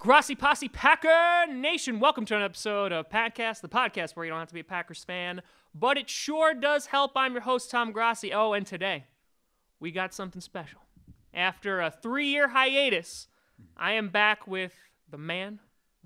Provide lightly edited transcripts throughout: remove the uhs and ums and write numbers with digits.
Grassy Posse Packer Nation, welcome to an episode of Packcast, the podcast where you don't have to be a Packers fan, but it sure does help. I'm your host, Tom Grassi. Oh, and today, we got something special. After a 3-year hiatus, I am back with the man,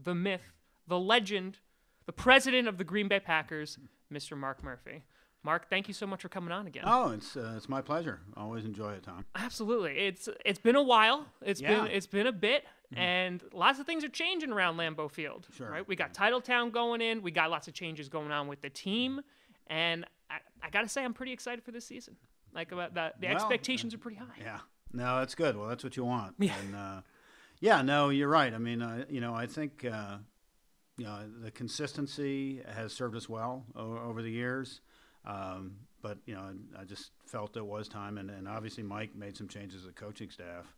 the myth, the legend, the president of the Green Bay Packers, Mr. Mark Murphy. Mark, thank you so much for coming on again. Oh, it's my pleasure. Always enjoy it, Tom. Absolutely. It's been a while. It's been a bit, and lots of things are changing around Lambeau Field. Sure. Right? We got Titletown going in. We got lots of changes going on with the team, and I got to say I'm pretty excited for this season. Like about that, the expectations are pretty high. Yeah. No, that's good. Well, that's what you want. Yeah. And no, you're right. I mean, I think the consistency has served us well over the years. But I just felt it was time, and obviously Mike made some changes to the coaching staff.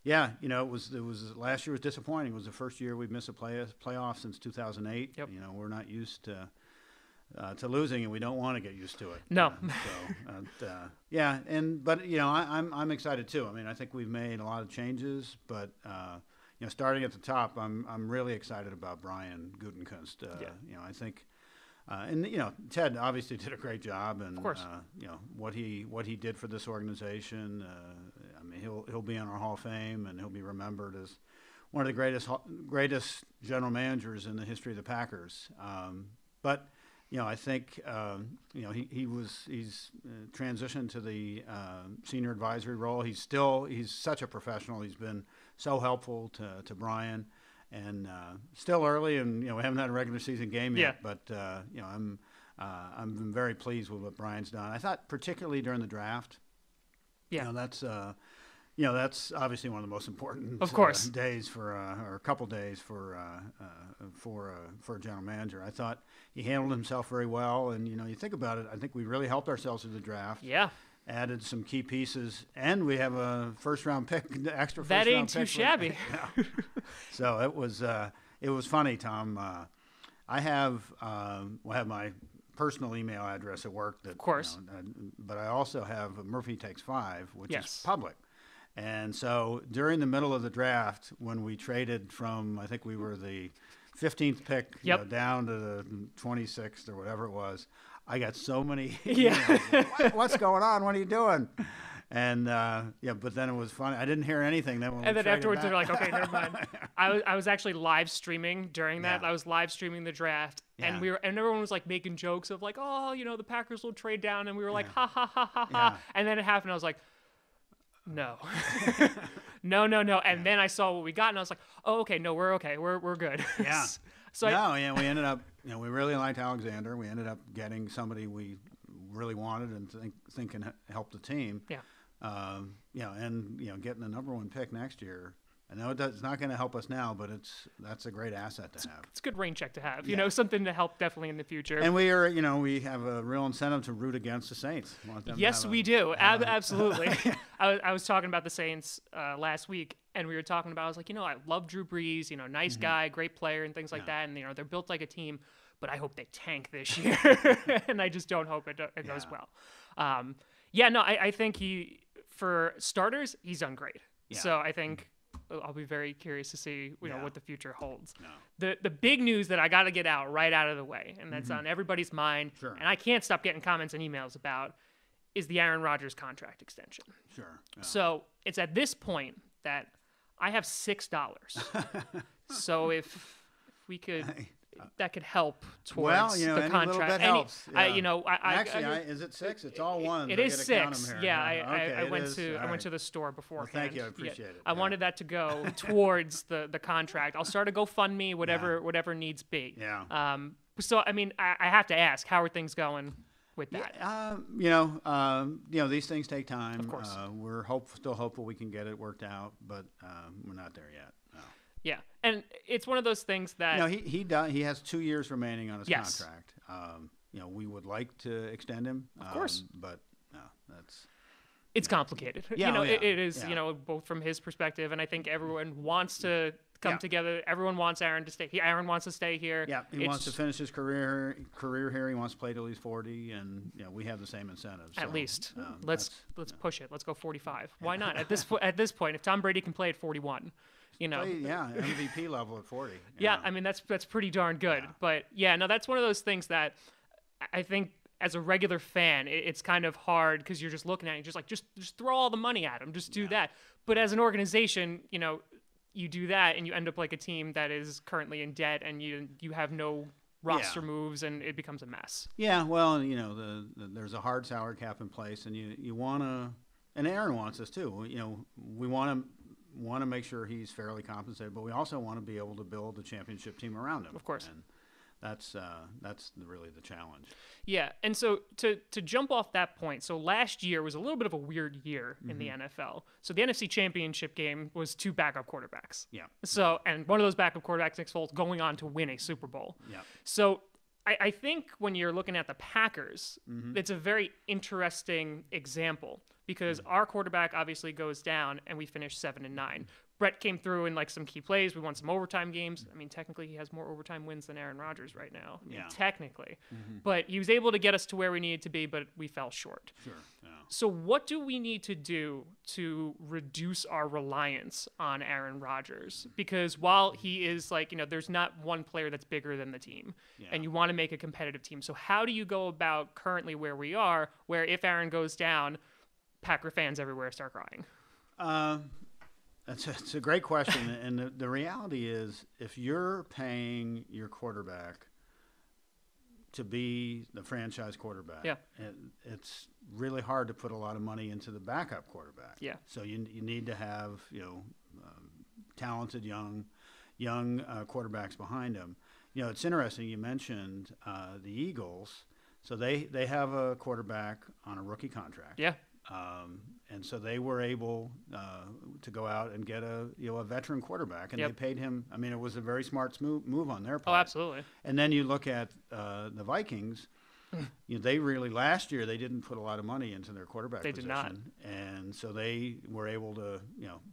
It was last year was disappointing. It was the first year we've missed a playoff since 2008. Yep. We're not used to losing, and we don't want to get used to it. No. I'm excited too. I mean, I think we've made a lot of changes, but starting at the top, I'm really excited about Brian Gutekunst. I think. Ted obviously did a great job, and of course. What he did for this organization. He'll be in our Hall of Fame, and he'll be remembered as one of the greatest general managers in the history of the Packers. I think he's transitioned to the senior advisory role. He's such a professional. He's been so helpful to Brian. And still early, and we haven't had a regular season game yet. Yeah. But I'm very pleased with what Brian's done. I thought particularly during the draft. Yeah. That's obviously one of the most important of course. Days or a couple days for a general manager. I thought he handled himself very well, and you think about it. I think we really helped ourselves with the draft. Yeah. Added some key pieces, and we have a first-round pick, extra first-round pick. That ain't too shabby. So it was funny, Tom. I have my personal email address at work. That, of course. But I also have Murphy Takes 5, which yes. is public. And so during the middle of the draft, when we traded from, I think we were the 15th pick yep. Down to the 26th or whatever it was, I got so many emails. What's going on? What are you doing? And but then it was funny. I didn't hear anything. Then afterwards they're like, okay, never mind. I was actually live streaming during that. Yeah. I was live streaming the draft, and everyone was like making jokes of like, oh, the Packers will trade down, and we were like, ha ha ha ha ha. And then it happened. I was like, no, no. And then I saw what we got, and I was like, oh, okay, no, we're okay, we're good. Yeah. We ended up, we really liked Alexander. We ended up getting somebody we really wanted and think can help the team. Yeah. Getting the number 1 pick next year. I know it's not going to help us now, but that's a great asset to have. It's a good rain check to have. Something to help definitely in the future. And we have a real incentive to root against the Saints. Yes, we do. Absolutely. I was talking about the Saints last week, and we were talking about, I was like, I love Drew Brees, nice guy, great player, and things like that. And, they're built like a team, but I hope they tank this year. And I just don't hope it goes well. I think for starters, he's done great. Yeah. So I think I'll be very curious to see what the future holds. No. The big news that I got to get right out of the way, and that's on everybody's mind, sure. and I can't stop getting comments and emails about, is the Aaron Rodgers contract extension. Sure. Yeah. So it's at this point that I have $6. So if we could... that could help towards the contract. Any little bit helps. Yeah. Is it 6? It's all 1. It is 6. Yeah, I went right. to the store beforehand. Well, thank you. I appreciate it. I wanted that to go towards the contract. I'll start a GoFundMe, whatever needs be. Yeah. So I have to ask, how are things going with that? These things take time. Of course. We're still hopeful we can get it worked out, but we're not there yet. No. Yeah, and it's one of those things that he has 2 years remaining on his yes. contract. We would like to extend him, of course, but no, that's it's complicated. Yeah, it is. Yeah. Both from his perspective, and I think everyone wants to come together. Everyone wants Aaron to stay. Aaron wants to stay here. Yeah, he wants to finish his career here. He wants to play till he's 40, and we have the same incentives. At least let's push it. Let's go 45. Why not? At this point, if Tom Brady can play at 41. You know, MVP level at 40. Yeah, I mean that's pretty darn good. Yeah. But yeah, no, that's one of those things that I think as a regular fan, it's kind of hard because you're just looking at it, just like just throw all the money at him, just do that. But as an organization, you know, you do that and you end up like a team that is currently in debt and you have no roster moves and it becomes a mess. Yeah, well, you know, there's a hard salary cap in place, and you want to, and Aaron wants us too. You know, we want to make sure he's fairly compensated, but we also want to be able to build a championship team around him. Of course. And that's really the challenge. Yeah, and so to jump off that point, so last year was a little bit of a weird year in the NFL. So the NFC Championship game was 2 backup quarterbacks. Yeah. So, and one of those backup quarterbacks, Nick Foles, going on to win a Super Bowl. Yeah. So I think when you're looking at the Packers, it's a very interesting example because our quarterback obviously goes down and we finished 7-9. Brett came through in like some key plays. We won some overtime games. I mean, technically he has more overtime wins than Aaron Rodgers right now. I mean, technically. But he was able to get us to where we needed to be, but we fell short. Sure. Yeah. So what do we need to do to reduce our reliance on Aaron Rodgers? Because while he is like, you know, there's not one player that's bigger than the team, and you want to make a competitive team. So how do you go about currently where we are, where if Aaron goes down, Packer fans everywhere start crying? It's a great question, and the reality is, if you're paying your quarterback to be the franchise quarterback, it's really hard to put a lot of money into the backup quarterback. Yeah. So you need to have talented young quarterbacks behind him. You know, it's interesting. You mentioned the Eagles, so they have a quarterback on a rookie contract. Yeah. And so they were able to go out and get a veteran quarterback, and they paid him. I mean, it was a very smart move on their part. Oh, absolutely. And then you look at the Vikings. You know, they really last year they didn't put a lot of money into their quarterback position. They did not. And so they were able to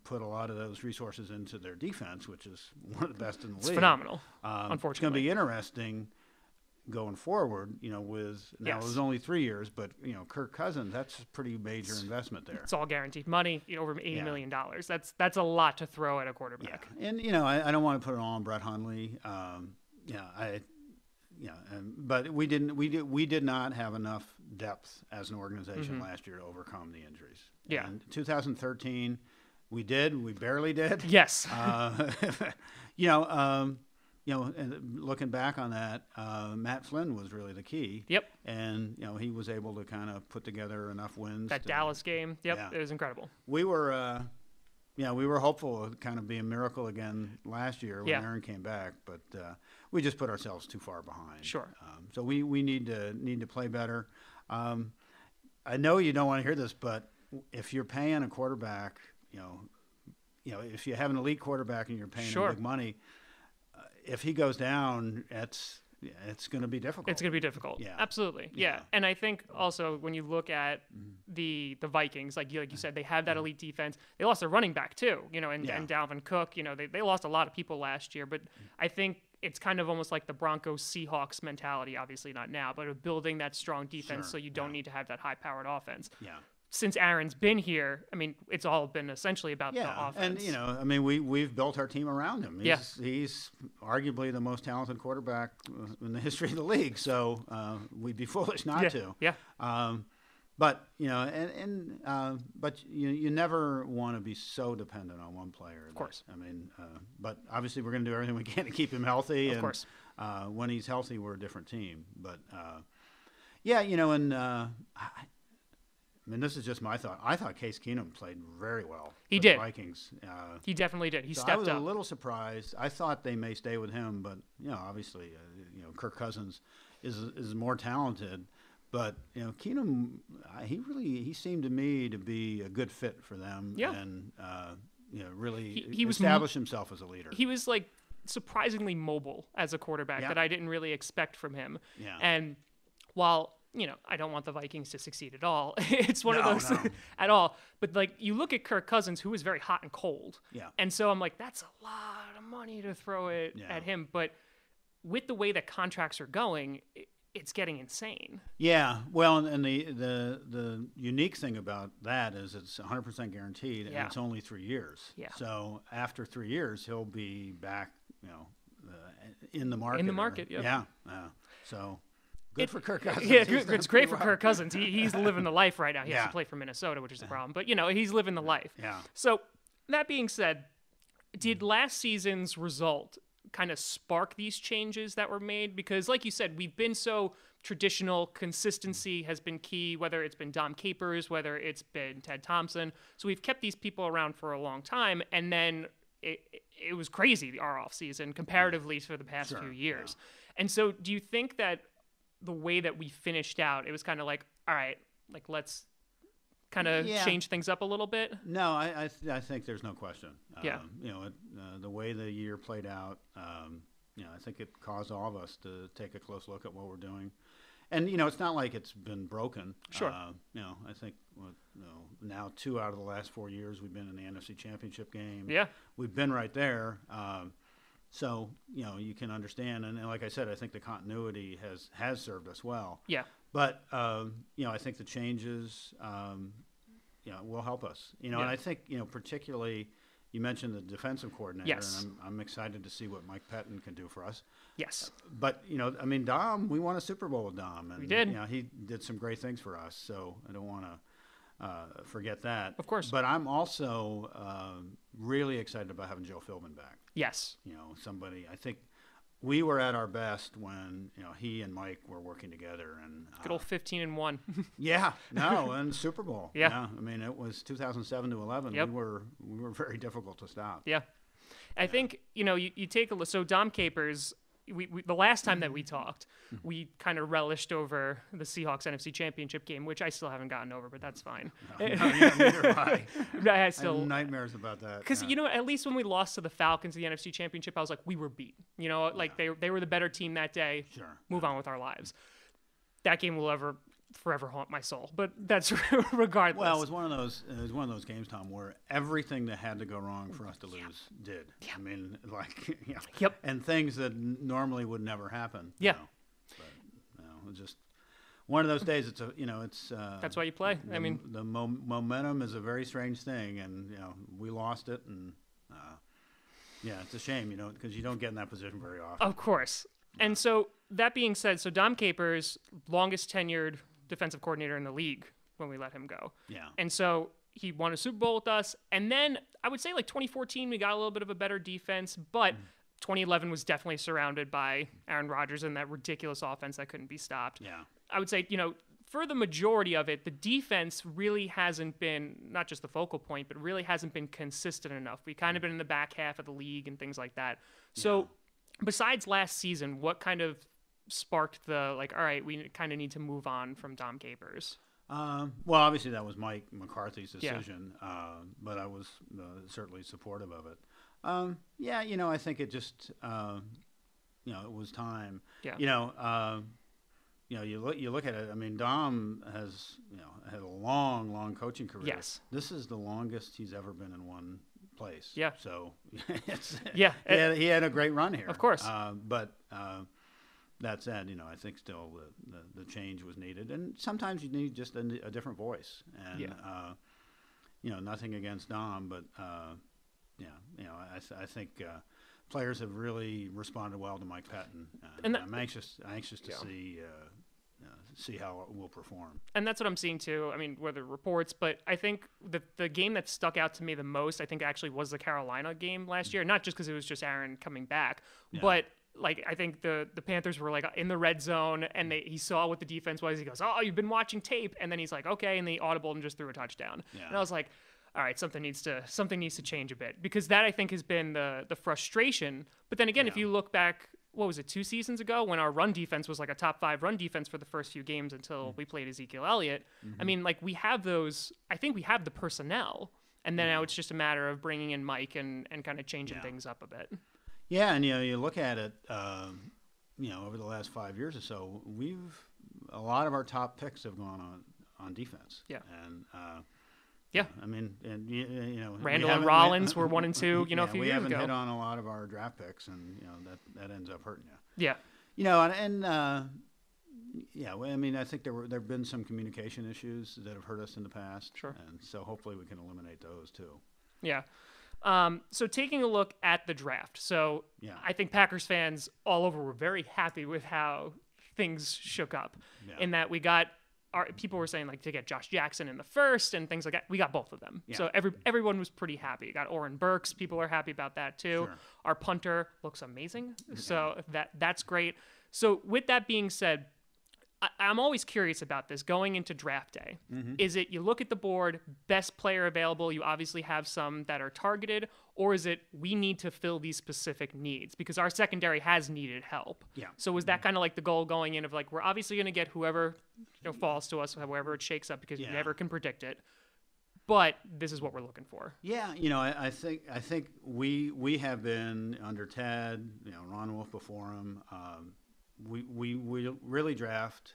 put a lot of those resources into their defense, which is one of the best in the league. It's phenomenal. Unfortunately, it's going to be interesting going forward, with now it was only 3 years, but Kirk Cousins, that's a pretty major investment there. It's all guaranteed money, over $80 million. That's a lot to throw at a quarterback. Yeah. And I don't want to put it all on Brett Hundley. But we did not have enough depth as an organization last year to overcome the injuries. Yeah. In 2013, we barely did. Yes. And looking back on that, Matt Flynn was really the key. Yep. And he was able to kind of put together enough wins. That Dallas game. Yep. It was incredible. We were, we were hopeful it kind of be a miracle again last year when Aaron came back, but we just put ourselves too far behind. Sure. So we need to play better. I know you don't want to hear this, but if you're paying a quarterback, if you have an elite quarterback and you're paying him big money. If he goes down, it's going to be difficult. It's going to be difficult. Yeah. Absolutely. Yeah. And I think also when you look at the Vikings, like you said, they have that elite defense. They lost their running back too, and Dalvin Cook, they lost a lot of people last year, but I think it's kind of almost like the Broncos Seahawks mentality, obviously not now, but of building that strong defense so you don't need to have that high powered offense. Yeah. Since Aaron's been here, I mean, it's all been essentially about the offense. And we've built our team around him. He's arguably the most talented quarterback in the history of the league. So we'd be foolish not to. Yeah. But you never want to be so dependent on one player. Of course. But obviously we're going to do everything we can to keep him healthy. Of course. When he's healthy, we're a different team. But this is just my thought. I thought Case Keenum played very well. He did. The Vikings. He definitely did. He stepped up. I was a little surprised. I thought they may stay with him, but obviously, Kirk Cousins is more talented. But Keenum, he seemed to me to be a good fit for them. Yeah. And really he established himself as a leader. He was like surprisingly mobile as a quarterback that I didn't really expect from him. Yeah. And while I don't want the Vikings to succeed at all. It's one of those at all. But like you look at Kirk Cousins, who is very hot and cold. Yeah. And so I'm like, that's a lot of money to throw it at him. But with the way that contracts are going, it's getting insane. Yeah, well, and the unique thing about that is it's 100% guaranteed, and it's only 3 years. Yeah. So after 3 years, he'll be back, in the market. In the market, yeah. So good for Kirk Cousins. Yeah, it's great for Kirk Cousins. He's living the life right now. He has to play for Minnesota, which is the problem. But, he's living the life. Yeah. So that being said, did last season's result kind of spark these changes that were made? Because like you said, we've been so traditional. Consistency has been key, whether it's been Dom Capers, whether it's been Ted Thompson. So we've kept these people around for a long time, and then it was crazy, our offseason, comparatively for the past few years. Yeah. And so do you think that the way that we finished out, it was kind of like, all right, like let's kind of change things up a little bit? No, I think there's no question. Yeah. The way the year played out, I think it caused all of us to take a close look at what we're doing. And, it's not like it's been broken. Sure. I think now 2 out of the last 4 years we've been in the NFC Championship game. Yeah. We've been right there. So, you can understand. And like I said, I think the continuity has served us well. Yeah. But, I think the changes, will help us. And I think, particularly you mentioned the defensive coordinator. Yes. And I'm excited to see what Mike Pettin can do for us. Yes. But, Dom, we won a Super Bowl with Dom. And, we did. He did some great things for us. So I don't want to forget that. Of course. But I'm also really excited about having Joe Philbin back. Yes. Somebody, I think we were at our best when, he and Mike were working together. And good old 15-1. Yeah. No, and Super Bowl. Yeah. It was 2007 to 11. Yep. We were very difficult to stop. Yeah. I think, you take a look. So Dom Capers, we the last time that we talked, we kind of relished over the Seahawks NFC Championship game, which I still haven't gotten over, but that's fine. Neither have I. I have nightmares about that. Because, at least when we lost to the Falcons in the NFC Championship, I was like, we were beat. They were the better team that day. Sure. Move on with our lives. That game will forever haunt my soul, but that's regardless. Well, it was one of those games, Tom, where everything that had to go wrong for us to lose did. Yeah. Yep. And things that normally would never happen. Yeah. But it's just one of those days. It's that's why you play. The momentum is a very strange thing, and we lost it, and it's a shame, because you don't get in that position very often. Of course. And so that being said, Dom Capers, longest tenured defensive coordinator in the league when we let him go. Yeah. And so he won a Super Bowl with us. And then I would say 2014, we got a little bit of a better defense, but 2011 was definitely surrounded by Aaron Rodgers and that ridiculous offense that couldn't be stopped. Yeah. I would say, for the majority of it, the defense really hasn't been, not just the focal point, but really hasn't been consistent enough. We've kind of been in the back half of the league and things like that. So besides last season, what kind of sparked the, all right, we kind of need to move on from Dom Capers? Well, obviously that was Mike McCarthy's decision, but I was certainly supportive of it. I think it just, it was time. Yeah. You look at it. Dom has had a long coaching career. Yes. This is the longest he's ever been in one place. Yeah. So he had a great run here. Of course. But that said, I think still the change was needed, and sometimes you need just a different voice. And nothing against Dom, but I think players have really responded well to Mike Pettin, and I'm anxious to see how it will perform. And that's what I'm seeing too. Whether reports, but I think the game that stuck out to me the most, I think actually was the Carolina game last year. Not just because it was just Aaron coming back, but I think the Panthers were in the red zone, and he saw what the defense was. He goes, "Oh, you've been watching tape," and then he's like, "Okay," and they audibled and just threw a touchdown. Yeah. And I was like, all right, something needs to change a bit, because that I think has been the frustration. But then again, if you look back, what was it, 2 seasons ago, when our run defense was a top 5 run defense for the first few games until we played Ezekiel Elliott. We have those. I think we have the personnel, and then now it's just a matter of bringing in Mike and kind of changing things up a bit. Yeah, and you look at it, over the last 5 years or so, a lot of our top picks have gone on defense. Yeah. And Randall and Rollins were 1 and 2, a few years ago. We haven't hit on a lot of our draft picks, and that ends up hurting you. Yeah. Yeah, well, I mean, I think there've been some communication issues that have hurt us in the past. Sure. And so hopefully we can eliminate those too. Yeah. So taking a look at the draft. So Yeah. I think Packers fans all over were very happy with how things shook up. Yeah. In that we got people were saying like to get Josh Jackson in the first and things like that. We got both of them. Yeah. So everyone was pretty happy. Got Oren Burks. People are happy about that too. Sure. Our punter looks amazing. So that's great. So with that being said, I'm always curious about this going into draft day. Mm-hmm. Is it you look at the board, best player available, you obviously have some that are targeted, or is it we need to fill these specific needs? Because our secondary has needed help. Yeah. So was that kind of like the goal going in of like, we're obviously going to get whoever falls to us, however it shakes up, because we never can predict it. But this is what we're looking for. Yeah, I think we have been under Ted, Ron Wolf before him. We really draft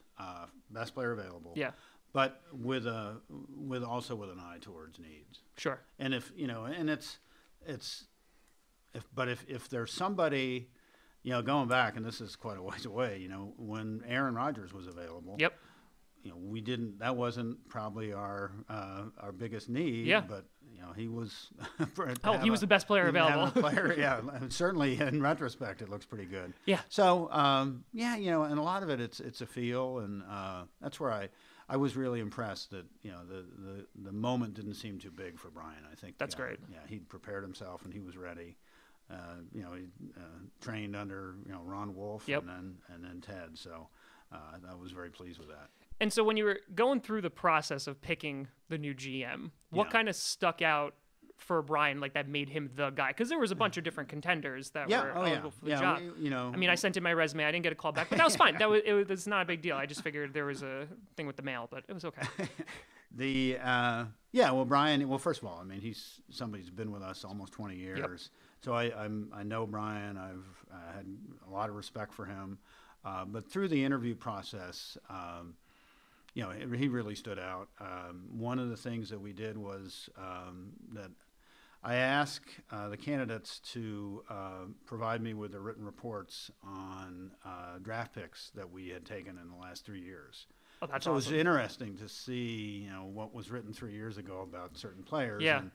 best player available. Yeah. But also with an eye towards needs. Sure. And if there's somebody, going back, and this is quite a ways away, when Aaron Rodgers was available. Yep. That wasn't probably our biggest need. Yeah. But he was. He was the best player available. Yeah, certainly in retrospect, it looks pretty good. Yeah. So and a lot of it, it's a feel, and that's where I was really impressed that the moment didn't seem too big for Brian. I think that's great. Yeah, he'd prepared himself and he was ready. He trained under Ron Wolf. Yep. and then Ted. So I was very pleased with that. And so when you were going through the process of picking the new GM, what kind of stuck out for Brian, like that made him the guy? Because there was a bunch of different contenders that were eligible for the job. I mean, I sent in my resume. I didn't get a call back, but that was fine. It's not a big deal. I just figured there was a thing with the mail, but it was okay. Brian. Well, first of all, I mean, he's somebody who's been with us almost 20 years. Yep. So I know Brian. I've had a lot of respect for him. But through the interview process, he really stood out. One of the things that we did was that I asked the candidates to provide me with the written reports on draft picks that we had taken in the last 3 years. Oh, that's so awesome. It was interesting to see, what was written 3 years ago about certain players. Yeah. And,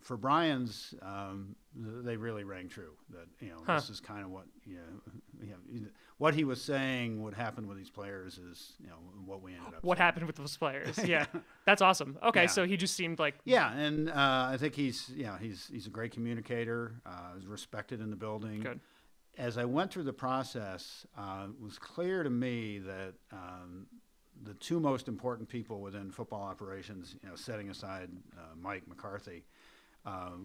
for Brian's, they really rang true. That this is kind of what he was saying would happen with these players is what we ended up. What seeing. happened with those players? Yeah, that's awesome. Okay, Yeah. So he just seemed like and I think he's a great communicator. He's respected in the building. Good. As I went through the process, it was clear to me that the two most important people within football operations, setting aside Mike McCarthy,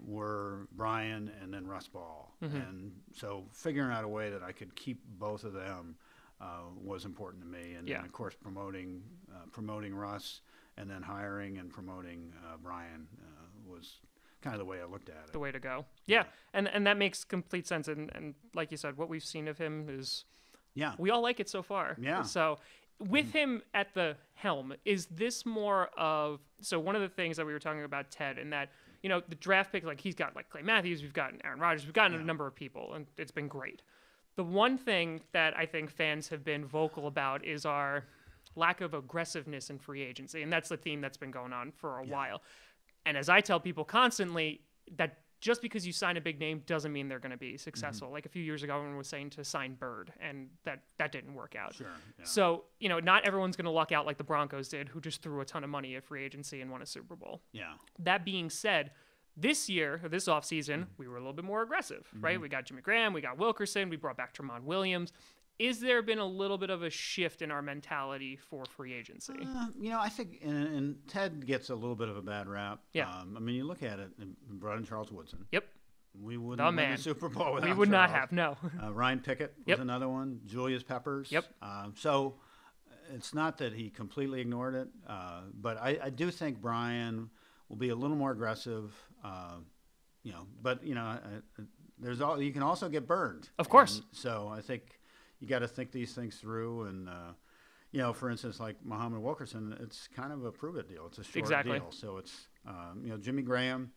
were Brian and then Russ Ball. Mm-hmm. And so figuring out a way that I could keep both of them was important to me. And then, of course, promoting Russ and then hiring and promoting Brian was kind of the way I looked at it. the way to go. Yeah, and that makes complete sense. And like you said, what we've seen of him is we all like it so far. Yeah. So with him at the helm, is this more of one of the things that we were talking about Ted and that the draft pick, like he's got like Clay Matthews, we've gotten Aaron Rodgers, we've gotten a number of people, and it's been great. The one thing that I think fans have been vocal about is our lack of aggressiveness in free agency, and that's the theme that's been going on for a while. And as I tell people constantly, that just because you sign a big name doesn't mean they're going to be successful. Like a few years ago, everyone was saying to sign Bird, and that didn't work out. Sure. Yeah. So, not everyone's going to luck out like the Broncos did, who just threw a ton of money at free agency and won a Super Bowl. Yeah. That being said, this offseason, we were a little bit more aggressive, right? We got Jimmy Graham, we got Wilkerson, we brought back Tremont Williams. Is there been a little bit of a shift in our mentality for free agency? I think, and Ted gets a little bit of a bad rap. Yeah. I mean, you look at it, brought in Charles Woodson. Yep. We wouldn't win the Super Bowl without We would not Charles. have, no. Ryan Pickett was another one. Julius Peppers. Yep. So it's not that he completely ignored it, but I do think Brian will be a little more aggressive. But there's you can also get burned. Of course. And so I think you got to think these things through. And for instance, like Muhammad Wilkerson, it's kind of a prove it deal. It's a short deal. So it's Jimmy Graham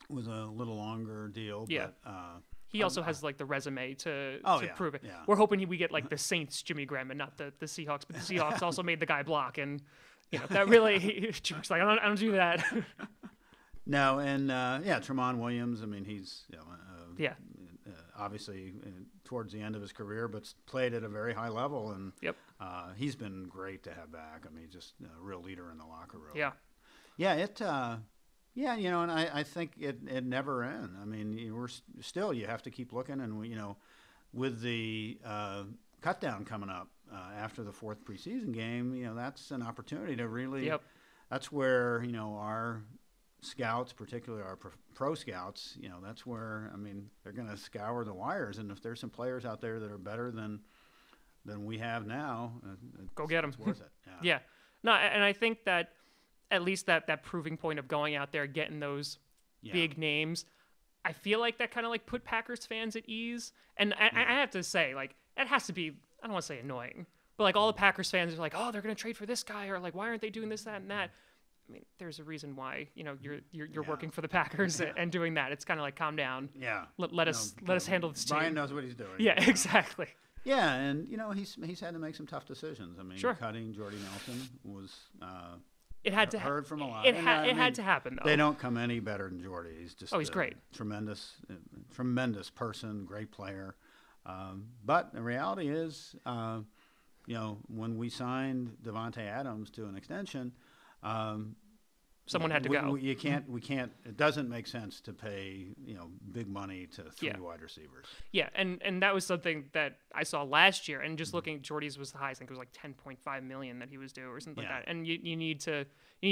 was a little longer deal. Yeah. But, he also has like the resume to prove it. Yeah. We're hoping we get like the Saints Jimmy Graham and not the Seahawks, but the Seahawks also made the guy block, and that really Chuck's like I don't do that. No, and Tramon Williams. I mean, he's obviously towards the end of his career, but played at a very high level, and he's been great to have back. I mean, just a real leader in the locker room. And I think it never ends. I mean, you have to keep looking, and with the cut down coming up after the fourth preseason game, that's an opportunity to really. That's where our scouts, particularly our pro scouts, that's where they're going to scour the wires, and if there's some players out there that are better than we have now, go get them. It's worth it. Yeah. No, and I think that at least that proving point of going out there, getting those big names, I feel like that kind of like put Packers fans at ease. And I have to say, like, it has to be, I don't want to say annoying, but like all the Packers fans are like, oh, they're going to trade for this guy, or like, why aren't they doing this, that, and that? I mean, there's a reason why you're working for the Packers and doing that. It's kind of like calm down. Yeah. Let us handle this team. Brian knows what he's doing. Yeah, exactly. Yeah, and he's had to make some tough decisions. I mean, cutting Jordy Nelson was it had to heard from a lot. It had to happen though. They don't come any better than Jordy. He's just he's great, tremendous person, great player. But the reality is, when we signed Devontae Adams to an extension. Someone had to go. We can't. It doesn't make sense to pay big money to three wide receivers. Yeah, and that was something that I saw last year. And just looking, Jordy's was the highest. I think it was like $10.5 million that he was due, or something like that. And you need to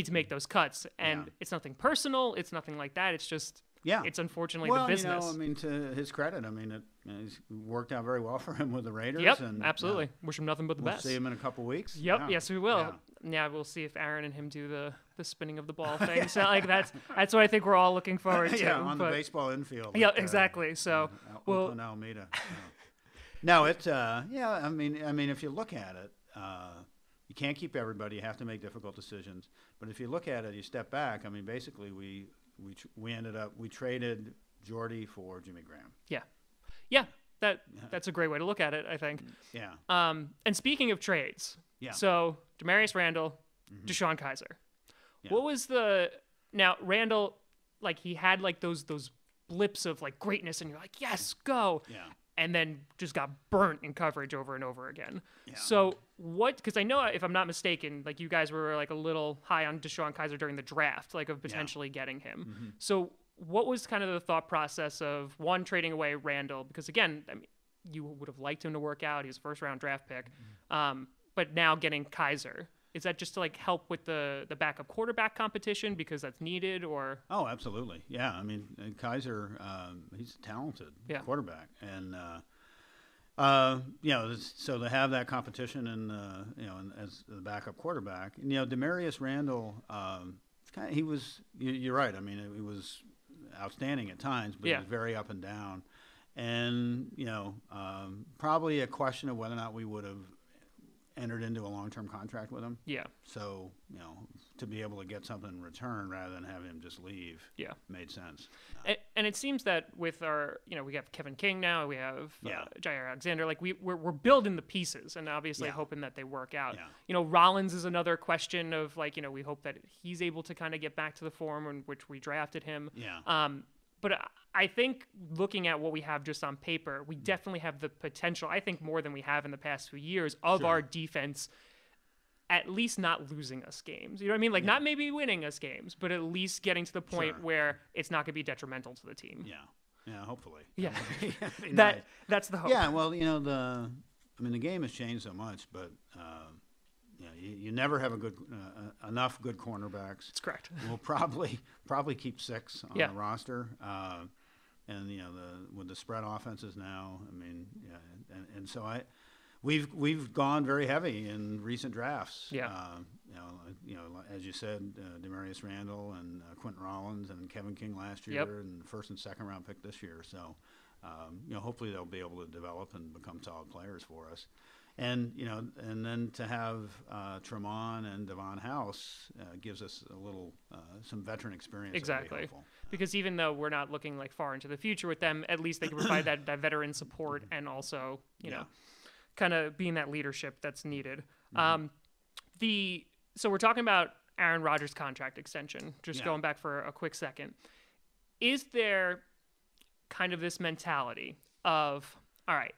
make those cuts. And it's nothing personal. It's nothing like that. It's just it's unfortunately the business. To his credit, it's worked out very well for him with the Raiders. Yep, absolutely. Wish him nothing but the best. We'll see him in a couple weeks. Yep, yes we will. Yeah, we'll see if Aaron and him do the spinning of the ball thing. So like that's what I think we're all looking forward to. On the baseball infield. Yeah, exactly. So Oakland, Alameda. No, it's if you look at it, you can't keep everybody. You have to make difficult decisions. But if you look at it, you step back. Basically we traded Jordy for Jimmy Graham. Yeah. That's a great way to look at it, I think. Yeah. And speaking of trades, so Damarious Randall, Deshaun Kaiser. Yeah. What was now Randall, like he had like those blips of like greatness, and you're like, yes, go. Yeah. And then just got burnt in coverage over and over again. Yeah. So because I know, if I'm not mistaken, like you guys were like a little high on Deshaun Kaiser during the draft, like of potentially getting him. Mm-hmm. So what was kind of the thought process of trading away Randall? Because again, you would have liked him to work out. He was a first-round draft pick. Mm-hmm. But now getting Kaiser, is that just to like help with the backup quarterback competition because that's needed, or? Oh, absolutely. Yeah. Kaiser, he's a talented quarterback, and so to have that competition and as the backup quarterback, Damarious Randall, he was. You're right. It was outstanding at times, but he was very up and down, and probably a question of whether or not we would have entered into a long-term contract with him. Yeah. So, to be able to get something in return rather than have him just leave made sense. And it seems that with our, we have Kevin King now, we have Jair Alexander, like we're building the pieces and obviously hoping that they work out. Yeah. Rollins is another question of like, we hope that he's able to kind of get back to the form in which we drafted him. Yeah. But I think looking at what we have just on paper, we definitely have the potential, I think more than we have in the past few years, of our defense at least not losing us games. You know what I mean? Like not maybe winning us games, but at least getting to the point where it's not going to be detrimental to the team. Yeah. Yeah, hopefully. Yeah. Nice. That's the hope. Yeah, well, the game has changed so much, but you never have enough good cornerbacks. That's correct. We'll probably keep 6 on the roster, and with the spread offenses now, and so we've gone very heavy in recent drafts. Yeah. As you said, Damarious Randall and Quentin Rollins and Kevin King last year, and first and second round pick this year. So, hopefully they'll be able to develop and become solid players for us. And and then to have Tremont and Devon House gives us a little some veteran experience. Exactly, because even though we're not looking like far into the future with them, at least they can provide that veteran support and also kind of being that leadership that's needed. So we're talking about Aaron Rodgers' contract extension. Just going back for a quick second, is there kind of this mentality of, all right,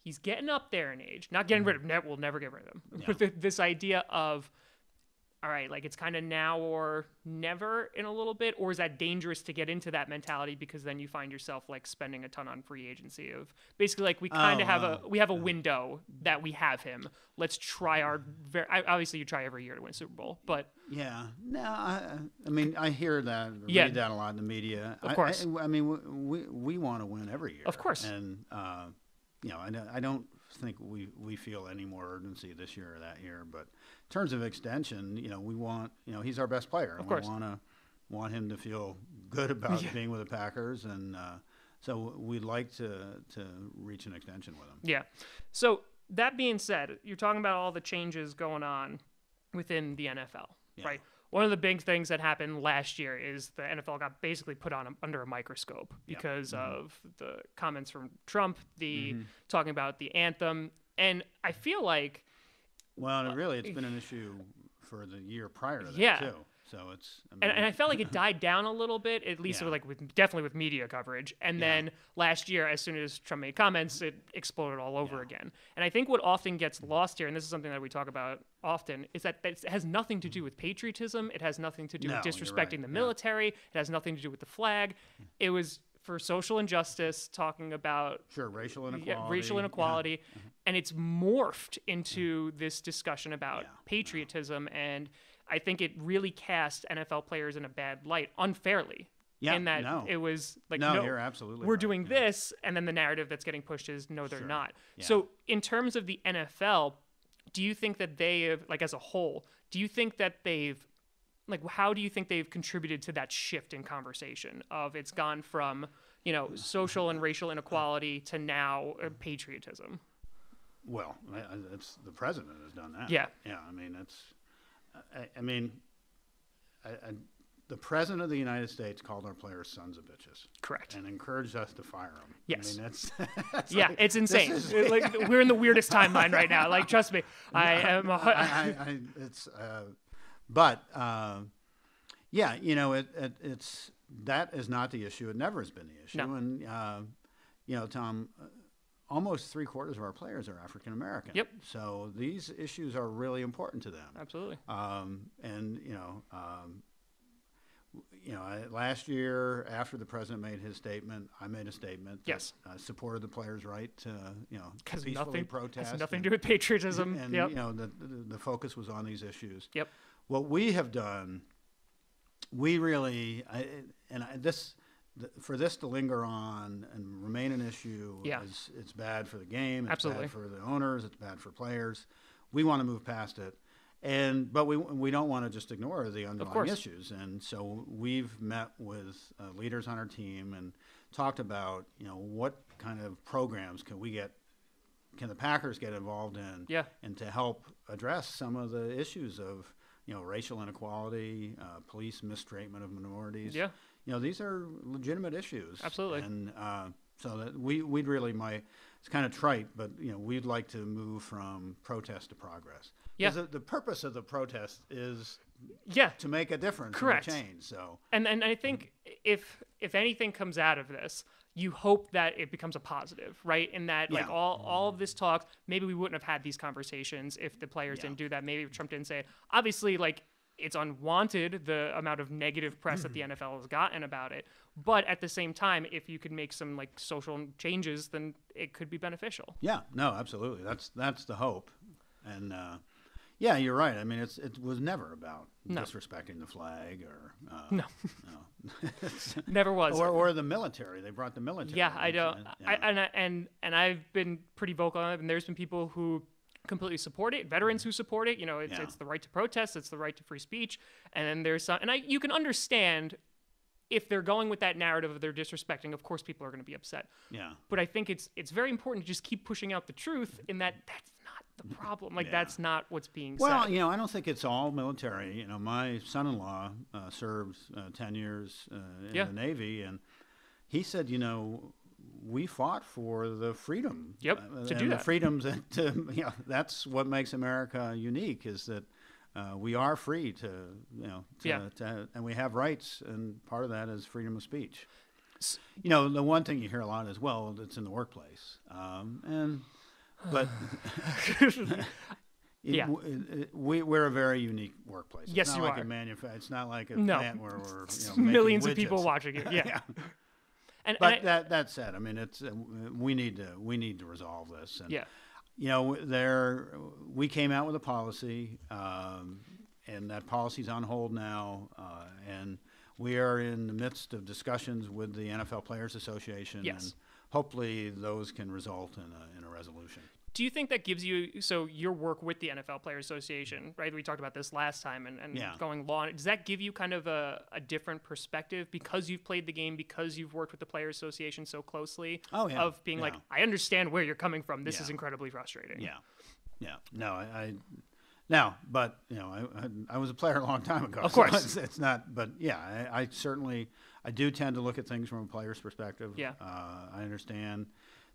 he's getting up there in age, not getting rid of him. We'll never get rid of him. Yeah. But this idea of, all right, like it's kind of now or never in a little bit, or is that dangerous to get into that mentality because then you find yourself like spending a ton on free agency of basically like we kind of have a window that we have him. Let's try our obviously you try every year to win a Super Bowl, but I mean I hear that, read that a lot in the media. Of course, I mean we want to win every year, of course, and I don't think we feel any more urgency this year or that year. But in terms of extension, we want, he's our best player. Of course. We want him to feel good about being with the Packers, and so we'd like to reach an extension with him. Yeah. So that being said, you're talking about all the changes going on within the NFL, right? One of the big things that happened last year is the NFL got basically put under a microscope because of the comments from Trump, talking about the anthem. And I feel like... Well, it's been an issue for the year prior to that, too. So it's... and I felt like it died down a little bit, at least definitely with media coverage. And then last year, as soon as Trump made comments, it exploded all over again. And I think what often gets lost here, and this is something that we talk about often, is that it has nothing to do with patriotism. It has nothing to do with disrespecting the military. It has nothing to do with the flag. It was for social injustice, talking about racial inequality. And it's morphed into this discussion about patriotism, and I think it really cast NFL players in a bad light unfairly. Yeah, in that it was like, no, you're absolutely we're right. doing this, and then the narrative that's getting pushed is, no, they're not. Yeah. So in terms of the NFL, do you think that they have, like as a whole, do you think that they've, like how do you think they've contributed to that shift in conversation of it's gone from, social and racial inequality to now patriotism? Well, it's the president has done that. Yeah. Yeah, the president of the United States called our players sons of bitches. Correct. And encouraged us to fire them. Yes. That's it's insane. Like we're in the weirdest timeline right now. Like, trust me, it's that is not the issue. It never has been the issue. No. And Tom, almost 3/4 of our players are African American. Yep. So these issues are really important to them. Absolutely. Last year after the president made his statement, I made a statement that supported the players' right to, peacefully protest. Has nothing to do with patriotism. And the focus was on these issues. Yep. What we have done, we really, for this to linger on and remain an issue, it's bad for the game. It's bad for the owners. It's bad for players. We want to move past it, but we don't want to just ignore the underlying issues. And so we've met with leaders on our team and talked about what kind of programs can the Packers get involved in, and to help address some of the issues of racial inequality, police mistreatment of minorities. Yeah. These are legitimate issues. Absolutely. And so that we'd really it's kind of trite, but we'd like to move from protest to progress. Yeah. The purpose of the protest is to make a difference. Correct. And a change. So. And I think if anything comes out of this, you hope that it becomes a positive, right? In that, like all of this talk, maybe we wouldn't have had these conversations if the players didn't do that. Maybe if Trump didn't say it. Obviously, like, it's unwanted, the amount of negative press that the NFL has gotten about it. But at the same time, if you could make some like social changes, then it could be beneficial. Yeah, no, absolutely. That's the hope. And you're right. I mean, it was never about disrespecting the flag or no. Never was. Or the military. They brought the military. Yeah, I don't. And I've been pretty vocal on it. And there's been people who completely support it, veterans who support it. It's the right to protest, it's the right to free speech, and then there's some, and you can understand if they're going with that narrative of they're disrespecting. Of course, people are going to be upset. Yeah. But I think it's very important to just keep pushing out the truth in that the problem. Like, that's not what's being Well, said. you know, I don't think it's all military. You know, my son-in-law served 10 years in the Navy, and he said, you know, we fought for the freedom. To do the that. freedoms that, you know, that's what makes America unique, is that we are free to, you know, and we have rights, and part of that is freedom of speech. You know, the one thing you hear a lot is, well, it's in the workplace. But we're a very unique workplace. It's Yes, not you like are. It's not like a plant where we're millions making of people widgets. watching it. Yeah. But that said, I mean, it's we need to resolve this. And, you know, we came out with a policy, and that policy's on hold now, and we are in the midst of discussions with the NFL Players Association, and hopefully those can result in a resolution. Do you think that gives you, so your work with the NFL Players Association, right? We talked about this last time, and going long. Does that give you kind of a different perspective because you've played the game, because you've worked with the Players Association so closely? Of being like, I understand where you're coming from. This is incredibly frustrating. No, but you know, I was a player a long time ago. Of course, so it's not. But I certainly do tend to look at things from a player's perspective. I understand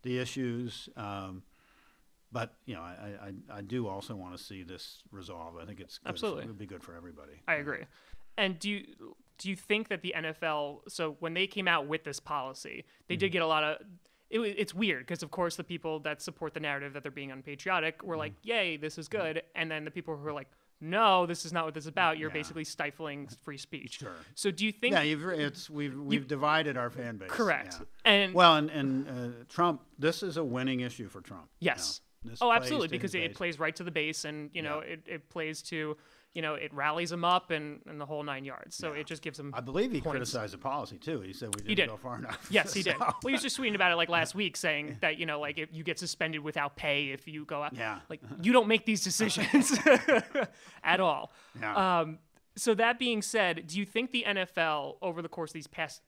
the issues, but you know, I do also want to see this resolved. I think it's good. It would be good for everybody. I agree. And do you think that the NFL? So when they came out with this policy, they did get a lot of. It's weird because, of course, the people that support the narrative that they're being unpatriotic were like, yay, this is good. And then the people who are like, no, this is not what this is about. You're basically stifling free speech. Sure. So do you think... we've divided our fan base. Correct. Yeah. And Trump, this is a winning issue for Trump. Yes. You know, absolutely, because it plays right to the base, and, you know, it plays to... You know, it rallies him up and the whole 9 yards. So it just gives him. I believe he points. criticized the policy too. He said we didn't go far enough. Yes, he did. Well, he was just tweeting about it like last week, saying that, you know, like if you get suspended without pay if you go out. Like, you don't make these decisions at all. So that being said, do you think the NFL over the course of these past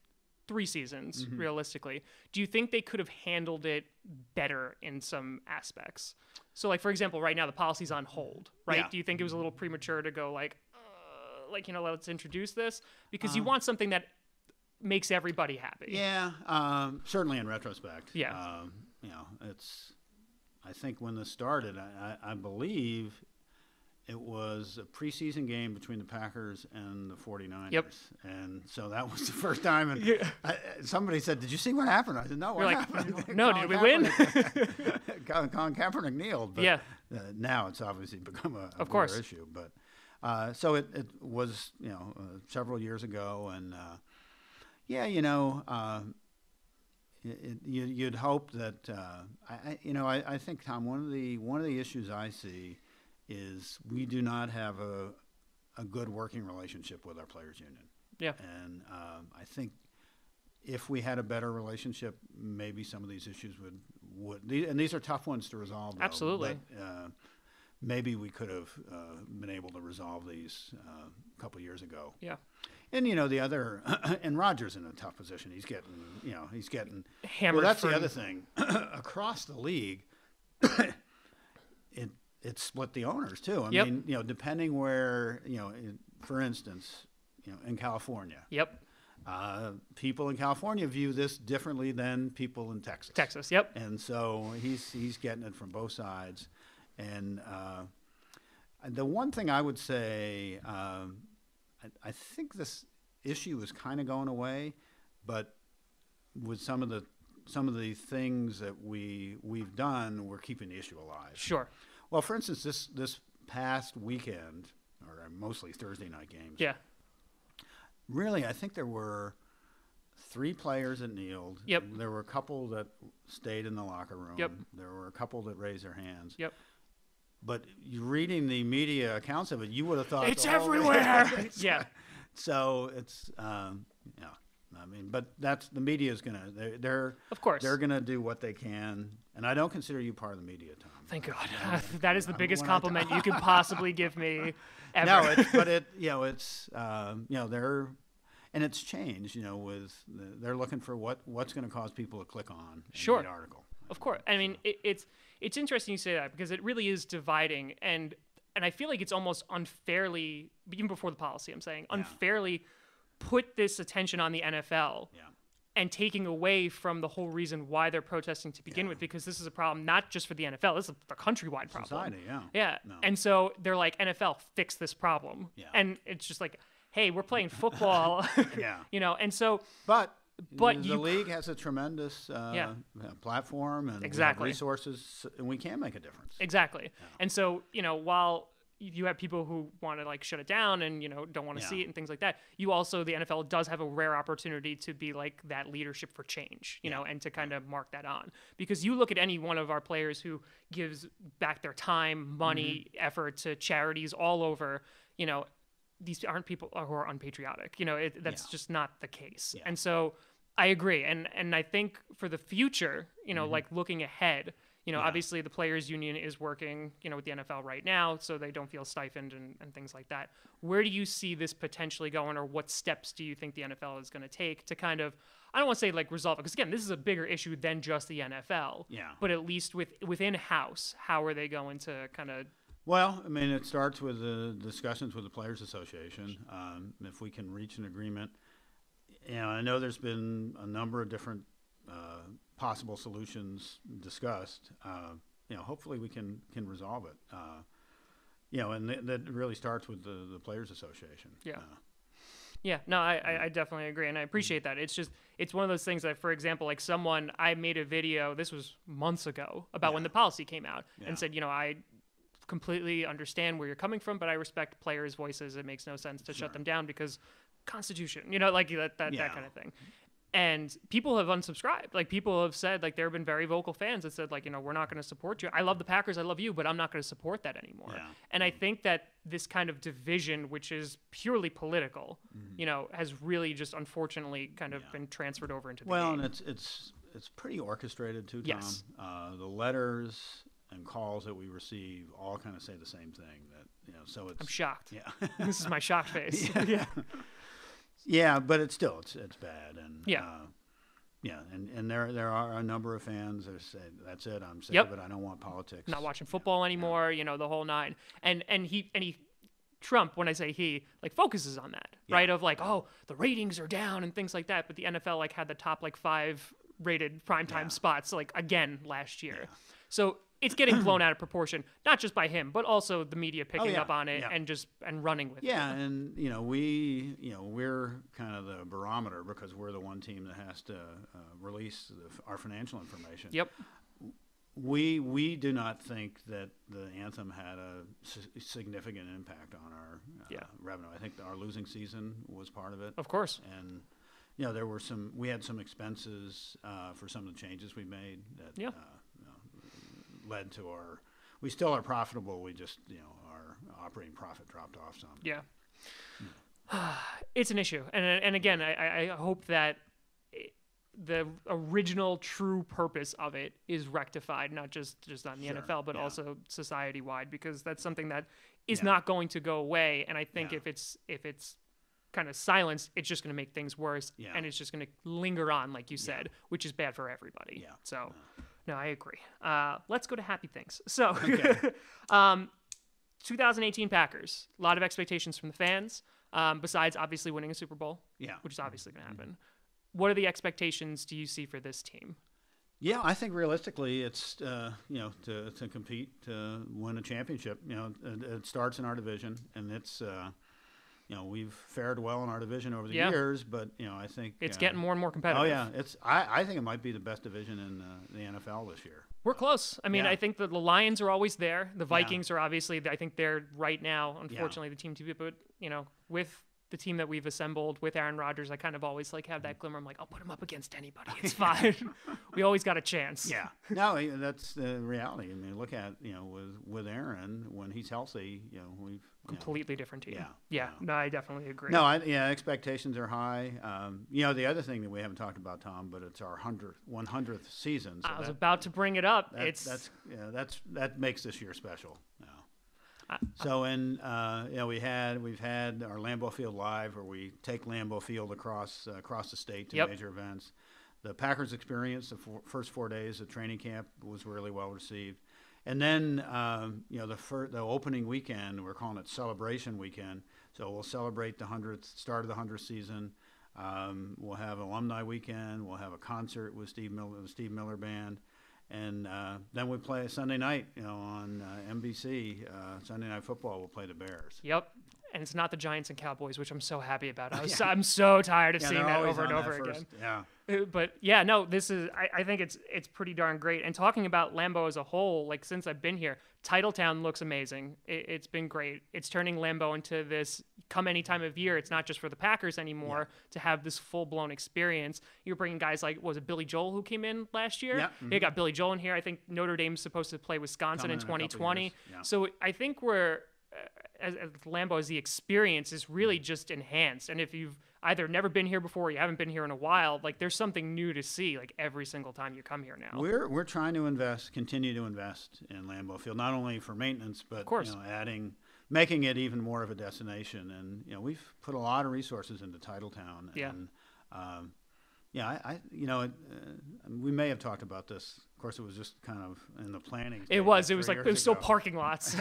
3 seasons, realistically, do you think they could have handled it better in some aspects? So, like, for example, right now the policy's on hold, right? Yeah. Do you think it was a little premature to go like, you know, let's introduce this? Because you want something that makes everybody happy. Yeah, certainly in retrospect. Yeah. You know, I think when this started, I believe it was a preseason game between the Packers and the 49ers. Yep. And so that was the first time. And somebody said, did you see what happened? I said, no, what happened? No, did we win? Colin Kaepernick kneeled. But now it's obviously become a bigger issue. But so it was, you know, several years ago. And, you know, you'd hope that, I think, Tom, one of the issues I see is we do not have a good working relationship with our players union. Yeah. And I think if we had a better relationship, maybe some of these issues would and these are tough ones to resolve. Absolutely. But, maybe we could have been able to resolve these a couple years ago. Yeah. And, you know, the other, and Rodgers in a tough position. He's getting hammered. Well, that's the other thing. Across the league, it split the owners too. I mean, you know, depending where, you know, for instance, you know, in California. People in California view this differently than people in Texas. And so he's getting it from both sides. And the one thing I would say, I think this issue is kind of going away, but with some of the things that we've done, we're keeping the issue alive. Sure. Well, for instance, this past weekend, or mostly Thursday night games. Yeah. Really, I think there were 3 players that kneeled. Yep. There were a couple that stayed in the locker room. Yep. There were a couple that raised their hands. Yep. But you reading the media accounts of it, you would have thought it's everywhere. So it's I mean, but that's the media is gonna they're of course they're gonna do what they can, and I don't consider you part of the media, Tom. Thank God. That is the biggest compliment you could possibly give me ever. No, it's they're, and it's changed. You know, they're looking for what's going to cause people to click on. Sure. The article. Of course. I mean, it's it's interesting you say that because it really is dividing, and I feel like it's almost unfairly, even before the policy, I'm saying unfairly put this attention on the NFL. Yeah. And taking away from the whole reason why they're protesting to begin with, because this is a problem not just for the NFL, this is a countrywide problem. Society, Yeah. No. And so they're like, NFL, fix this problem. Yeah. And it's just like, hey, we're playing football. Yeah. And so But the league has a tremendous platform and exactly. we have resources, and we can make a difference. Exactly. Yeah. And so, while you have people who want to like shut it down and don't want to see it and things like that, you also, the NFL does have a rare opportunity to be like that leadership for change, and to kind of mark that on, because you look at any one of our players who gives back their time, money, effort to charities all over, these aren't people who are unpatriotic, that's just not the case. Yeah. And so I agree. And I think for the future, like looking ahead, obviously the players union is working, with the NFL right now, so they don't feel stifled and things like that. Where do you see this potentially going, or what steps do you think the NFL is going to take to kind of, I don't want to say like resolve it, because again, this is a bigger issue than just the NFL. Yeah. But at least within house, how are they going to kind of? Well, I mean, it starts with the discussions with the Players Association. If we can reach an agreement, I know there's been a number of different possible solutions discussed. Hopefully we can resolve it. And that really starts with the Players Association. Yeah. Yeah, no, I definitely agree, and I appreciate that. It's just, it's one of those things that, for example, like I made a video, this was months ago, about when the policy came out, and said, I completely understand where you're coming from, but I respect players' voices. It makes no sense to shut them down because Constitution, like that kind of thing. And people have unsubscribed. Like, people have said, like, there have been very vocal fans that said, like, we're not going to support you. I love the Packers, I love you, but I'm not going to support that anymore. Yeah. And I think that this kind of division, which is purely political, has really just unfortunately kind of been transferred over into the game. And it's pretty orchestrated too, Tom. Yes. The letters and calls that we receive all kind of say the same thing. That so it's. I'm shocked. Yeah. This is my shocked face. Yeah. Yeah, but it's bad, and and there are a number of fans that say, that's it, I'm sick of it, I don't want politics, not watching football anymore, the whole nine. And he Trump, when I say he, like, focuses on that, right? Of like, oh, the ratings are down and things like that, but the NFL like had the top like 5 rated primetime spots like again last year. Yeah. So it's getting blown out of proportion, not just by him, but also the media picking up on it and running with it. Yeah, and we're kind of the barometer because we're the one team that has to release our financial information. Yep. We do not think that the Anthem had a significant impact on our revenue. I think our losing season was part of it. Of course. And we had some expenses for some of the changes we made that led to we still are profitable. We just, our operating profit dropped off some. Yeah. It's an issue. And again, I hope that the original true purpose of it is rectified, not just on the NFL, but also society wide, because that's something that is not going to go away. And I think if it's kind of silenced, it's just going to make things worse, and it's just going to linger on, like you said, which is bad for everybody. Yeah. So, no, I agree. Let's go to happy things. So, 2018 Packers, a lot of expectations from the fans, besides obviously winning a Super Bowl, which is obviously going to happen. What are the expectations do you see for this team? Yeah, I think realistically, it's to compete to win a championship. It starts in our division, and it's we've fared well in our division over the years, but I think it's getting more and more competitive. Oh yeah, I think it might be the best division in the NFL this year. We're close. I mean, I think the Lions are always there. The Vikings are obviously, I think they're right now, unfortunately, the team to beat. But with the team that we've assembled with Aaron Rodgers, I kind of always like have that glimmer. I'm like, I'll put him up against anybody. It's fine. We always got a chance. Yeah. No, that's the reality. I mean, look at with Aaron, when he's healthy, we've completely different team. Yeah. No, I definitely agree. No, expectations are high. The other thing that we haven't talked about, Tom, but it's our 100th season. So I was about to bring it up. That makes this year special. So we've had our Lambeau Field Live, where we take Lambeau Field across the state to major events. the Packers experience, the first 4 days of training camp was really well received. And then, the opening weekend, we're calling it Celebration Weekend. So we'll celebrate the 100th, start of the 100th season. We'll have alumni weekend. We'll have a concert with the Steve Miller Band. And then we play Sunday night, on NBC. Sunday Night Football, we'll play the Bears. Yep. And it's not the Giants and Cowboys, which I'm so happy about. I'm so tired of seeing that over and over again. Yeah. But yeah, no, this is, I think it's pretty darn great. And talking about Lambeau as a whole, like since I've been here, Titletown looks amazing. It's been great. It's turning Lambeau into this come any time of year. It's not just for the Packers anymore to have this full blown experience. You're bringing guys like, was it Billy Joel who came in last year? Yeah. You got Billy Joel in here. I think Notre Dame's supposed to play Wisconsin in 2020. Yeah. So I think we're, as Lambeau, as the experience is really just enhanced. And if you've either never been here before or you haven't been here in a while, like there's something new to see like every single time you come here now. We're trying to continue to invest in Lambeau Field, not only for maintenance, but of course. Making it even more of a destination. And we've put a lot of resources into Titletown. Yeah. And we may have talked about this. Of course, it was just kind of in the planning stage. It was still parking lots.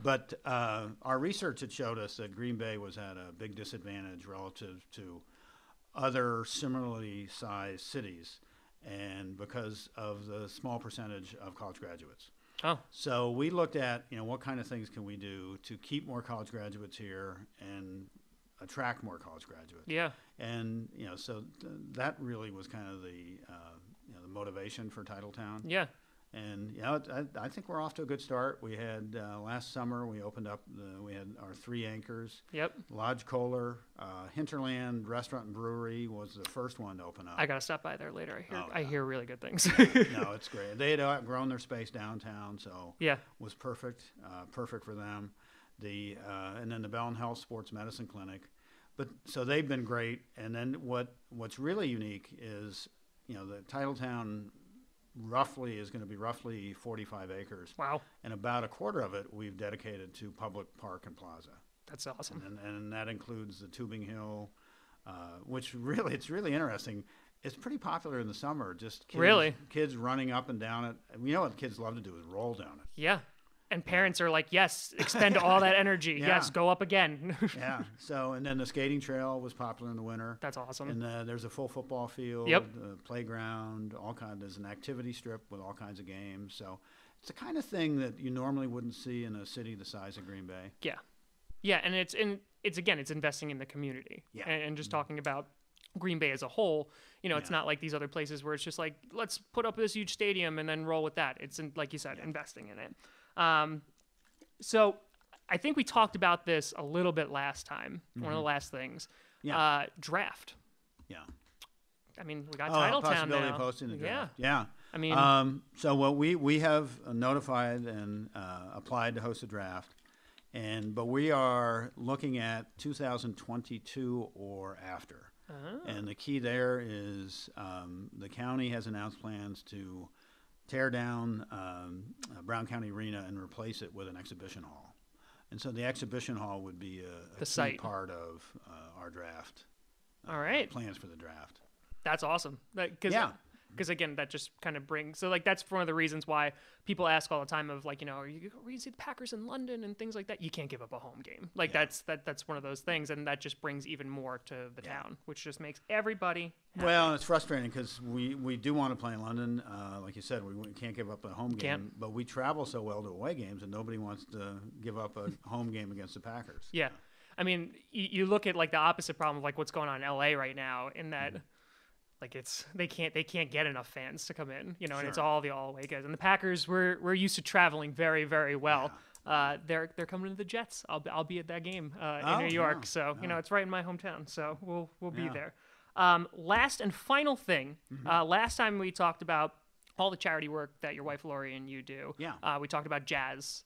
But our research had showed us that Green Bay was at a big disadvantage relative to other similarly sized cities, and because of the small percentage of college graduates. Oh. So we looked at, what kind of things can we do to keep more college graduates here and attract more college graduates. Yeah. And, that really was kind of the motivation for Titletown. Yeah. And, I think we're off to a good start. We had, last summer, we opened up, we had our 3 anchors. Yep. Lodge Kohler, Hinterland Restaurant and Brewery was the first one to open up. I got to stop by there later. I hear really good things. No, it's great. They had outgrown their space downtown, so yeah, it was perfect for them. And then the Bell and Health Sports Medicine Clinic. But so they've been great. And then what's really unique is, the Titletown is going to be roughly 45 acres. Wow. And about a quarter of it we've dedicated to public park and plaza. That's awesome. And that includes the Tubing Hill, which really, it's really interesting. It's pretty popular in the summer. Just kids running up and down it. You know what kids love to do is roll down it. Yeah. And parents are like, yes, expend all that energy. Yeah. Yes, go up again. Yeah. So, and then the skating trail was popular in the winter. That's awesome. And there's a full football field, yep, playground, there's an activity strip with all kinds of games. So it's the kind of thing that you normally wouldn't see in a city the size of Green Bay. Yeah. Yeah. And it's investing in the community. Yeah. And just talking about Green Bay as a whole, it's not like these other places where it's just like, let's put up this huge stadium and then roll with that. It's like you said, investing in it. So I think we talked about this a little bit last time. Mm-hmm. One of the last things, draft. Yeah. I mean, we got Titletown now. Of posting the draft. Yeah. I mean, so what we have notified and applied to host a draft, but we are looking at 2022 or after. Uh-huh. And the key there is the county has announced plans to tear down Brown County Arena and replace it with an exhibition hall. And so the exhibition hall would be a key part of our draft. All right. Plans for the draft. That's awesome. Because again, that just kind of brings, so like that's one of the reasons why people ask all the time of like, are you going to see the Packers in London and things like that? You can't give up a home game. Like that's one of those things, and that just brings even more to the town, which just makes everybody happy. Well, it's frustrating because we do want to play in London. Like you said, we can't give up a home game, but we travel so well to away games, and nobody wants to give up a home game against the Packers. Yeah. I mean, you look at like the opposite problem of like what's going on in LA right now in that like they can't get enough fans to come in, Sure. and it's all the all away guys. And the Packers, we're used to traveling very, very well. Yeah. They're coming to the Jets. I'll be at that game in New York. So it's right in my hometown. So we'll be there. Last and final thing. Last time we talked about all the charity work that your wife Lori and you do. Yeah. We talked about jazz.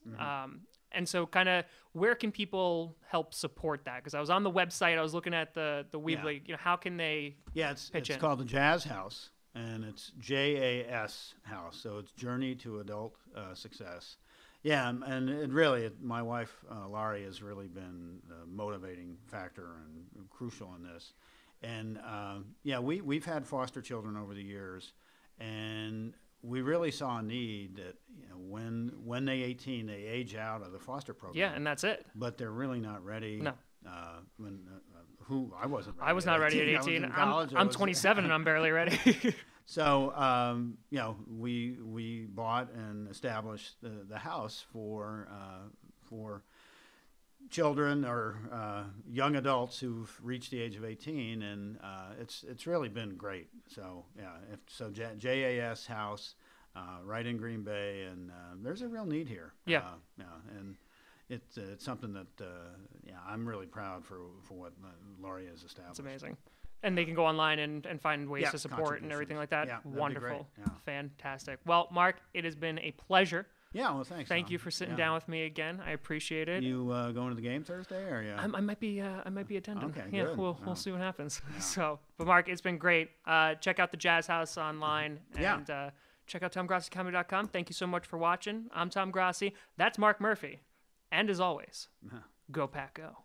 And so kind of where can people help support that? Because I was on the website, I was looking at the Weebly, how can they pitch in? It's called the Jazz House, and it's JAS House. So it's Journey to Adult Success. Yeah, and my wife, Laurie, has really been the motivating factor and crucial in this. And yeah, we've had foster children over the years, and we really saw a need that when they 18, they age out of the foster program. Yeah, and that's it. But they're really not ready. No. I wasn't ready. I was not ready at 18. I'm 27 and I'm barely ready. So we bought and established the house for children or young adults who've reached the age of 18, and it's really been great. So JAS House, right in Green Bay, and there's a real need here. Yeah. And it's something that I'm really proud for what Laurie has established. It's amazing. And they can go online and find ways to support and everything like that. Yeah, wonderful. Yeah. Fantastic. Well, Mark, it has been a pleasure. Yeah, well, thanks. Thank you for sitting down with me again. I appreciate it. You going to the game Thursday, or I might be attending. Okay, yeah, good. We'll see what happens. Yeah. But Mark, it's been great. Check out the Jazz House online and check out TomGrassiComedy.com. Thank you so much for watching. I'm Tom Grassi. That's Mark Murphy. And as always, go Pack Go.